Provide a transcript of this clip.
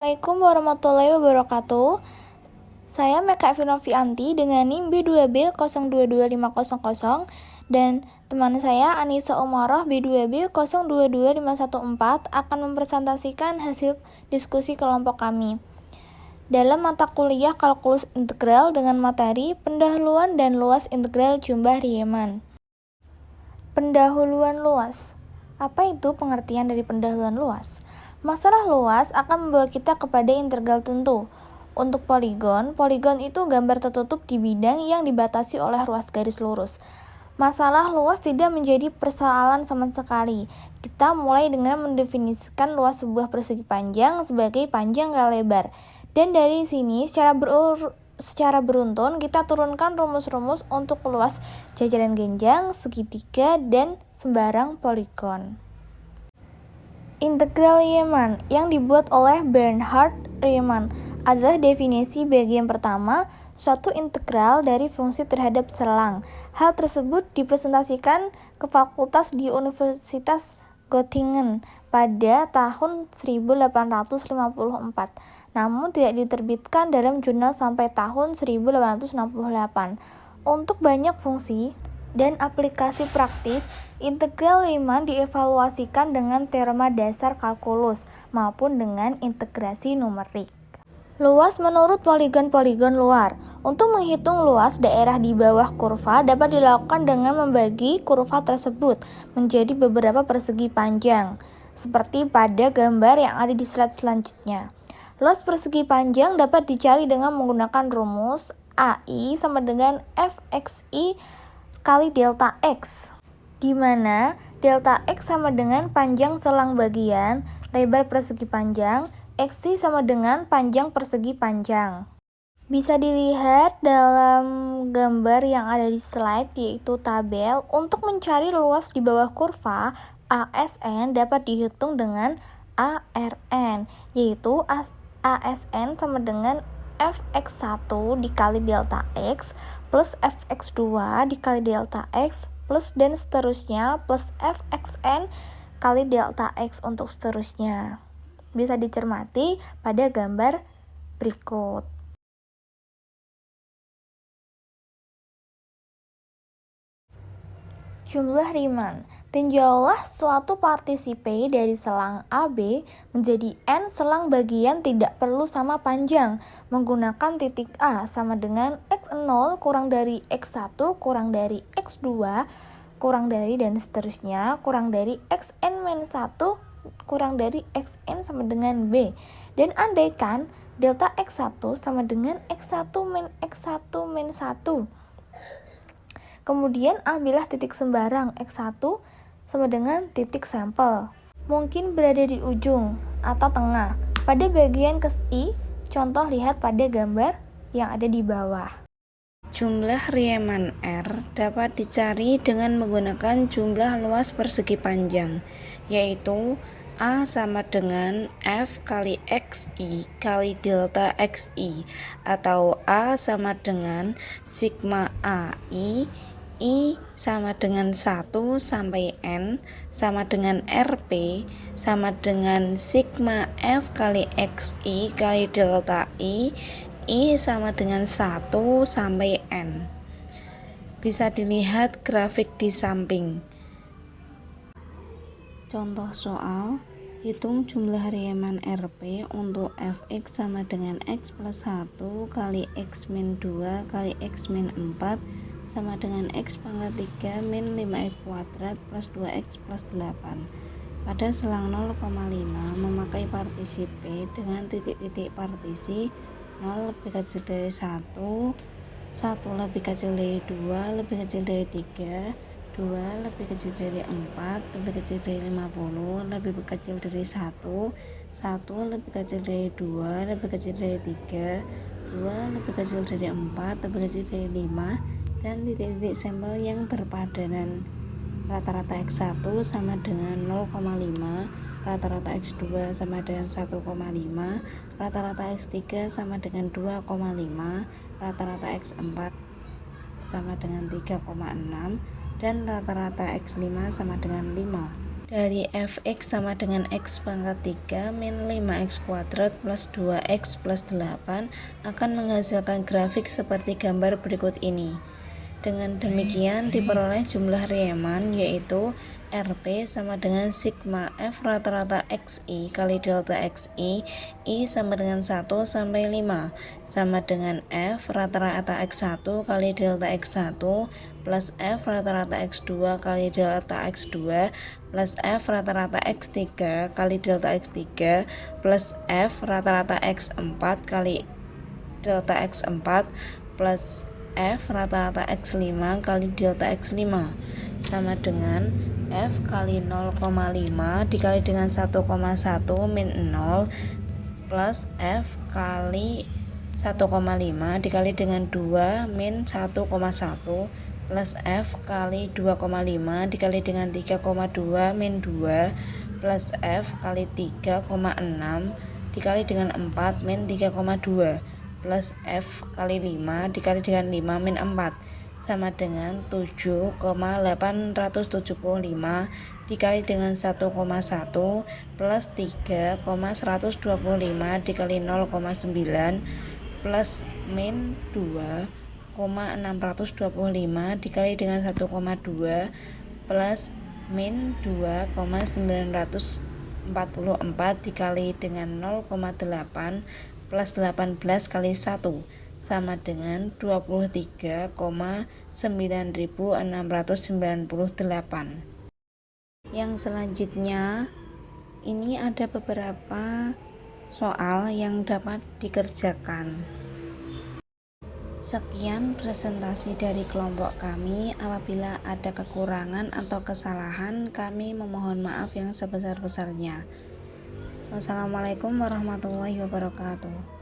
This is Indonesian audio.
Assalamualaikum warahmatullahi wabarakatuh. Saya Meka Evinovianti dengan NIM B2B022500 dan teman saya Anissa Umaroh B2B022514 akan mempresentasikan hasil diskusi kelompok kami dalam mata kuliah kalkulus integral dengan materi pendahuluan dan luas integral jumlah Riemann. Pendahuluan luas. Apa itu pengertian dari pendahuluan luas? Masalah luas akan membawa kita kepada integral tentu. Untuk poligon itu gambar tertutup di bidang yang dibatasi oleh ruas garis lurus. Masalah luas tidak menjadi persoalan sama sekali. Kita mulai dengan mendefinisikan luas sebuah persegi panjang sebagai panjang kali lebar. Dan dari sini secara beruntun kita turunkan rumus-rumus untuk luas jajaran genjang, segitiga, dan sembarang poligon. Integral Riemann yang dibuat oleh Bernhard Riemann adalah definisi bagian pertama suatu integral dari fungsi terhadap selang. Hal tersebut dipresentasikan ke fakultas di Universitas Göttingen pada tahun 1854, namun tidak diterbitkan dalam jurnal sampai tahun 1868. Untuk banyak fungsi dan aplikasi praktis, integral Riemann dievaluasikan dengan teorema dasar kalkulus maupun dengan integrasi numerik. Luas menurut poligon-poligon luar. Untuk menghitung luas daerah di bawah kurva dapat dilakukan dengan membagi kurva tersebut menjadi beberapa persegi panjang, seperti pada gambar yang ada di slide selanjutnya. Luas persegi panjang dapat dicari dengan menggunakan rumus AI sama dengan Fxi kali delta X, di mana delta X sama dengan panjang selang bagian, lebar persegi panjang, Xi sama dengan panjang persegi panjang. Bisa dilihat dalam gambar yang ada di slide, yaitu tabel. Untuk mencari luas di bawah kurva, ASN dapat dihitung dengan ARN, yaitu ASN sama dengan Fx1 dikali delta X plus Fx2 dikali delta X plus dan seterusnya plus Fxn kali delta X untuk seterusnya. Bisa dicermati pada gambar berikut. Jumlah Riemann. Tinjaulah suatu partisipe dari selang AB menjadi n selang bagian tidak perlu sama panjang menggunakan titik A sama dengan x0 kurang dari x1 kurang dari x2 kurang dari dan seterusnya kurang dari xn-1 kurang dari xn sama dengan b. Dan andaikan delta x1 sama dengan x1 min x1 min 1. Kemudian ambillah titik sembarang x1 sama dengan titik sampel. Mungkin berada di ujung atau tengah. Pada bagian I, contoh lihat pada gambar yang ada di bawah. Jumlah Riemann R dapat dicari dengan menggunakan jumlah luas persegi panjang, yaitu A sama dengan F kali XI kali delta XI, atau A sama dengan sigma AI, I sama dengan 1 sampai N sama dengan RP sama dengan sigma F kali XI kali delta I sama dengan 1 sampai N. Bisa dilihat grafik di samping. Contoh soal, hitung jumlah Riemann RP untuk Fx sama dengan X plus 1 kali X min 2 kali X min 4 sama dengan X pangkat 3 min 5X kuadrat plus 2X plus 8. Pada selang 0,5 memakai partisipe dengan titik-titik partisi 0 lebih kecil dari 1, 1 lebih kecil dari 2, lebih kecil dari 3, 2 lebih kecil dari 4, lebih kecil dari 50, lebih kecil dari 1, 1 lebih kecil dari 2, lebih kecil dari 3, 2 lebih kecil dari 4, lebih kecil dari 5, dan titik-titik sampel yang berpadanan. Rata-rata X1 sama dengan 0,5, rata-rata X2 sama dengan 1,5, rata-rata X3 sama dengan 2,5, rata-rata X4 sama dengan 3,6, dan rata-rata X5 sama dengan 5. dari fx sama dengan x pangkat 3 min 5x kuadrat plus 2x plus 8 akan menghasilkan grafik seperti gambar berikut ini. Dengan demikian diperoleh jumlah Riemann yaitu Rp sama dengan sigma F rata-rata XI kali delta XI, I sama dengan 1 sampai 5, sama dengan F rata-rata X1 kali delta X1 plus F rata-rata X2 kali delta X2 plus F rata-rata X3 kali delta X3 plus F rata-rata X4 kali delta X4 plus F rata-rata X5 kali delta X5 sama dengan F kali 0,5 dikali dengan 1,1 min 0 plus F kali 1,5 dikali dengan 2 min 1,1 plus F kali 2,5 dikali dengan 3,2 min 2 plus F kali 3,6 dikali dengan 4 min 3,2 plus F kali 5 dikali dengan 5 min 4 sama dengan 7,875 dikali dengan 1,1 plus 3,125 dikali 0,9 plus min 2,625 dikali dengan 1,2 plus min 2,944 dikali dengan 0,8 plus 18 kali 1 sama dengan 23,9698. Yang selanjutnya ini ada beberapa soal yang dapat dikerjakan. Sekian presentasi dari kelompok kami. Apabila ada kekurangan atau kesalahan, kami memohon maaf yang sebesar-besarnya. Wassalamualaikum warahmatullahi wabarakatuh.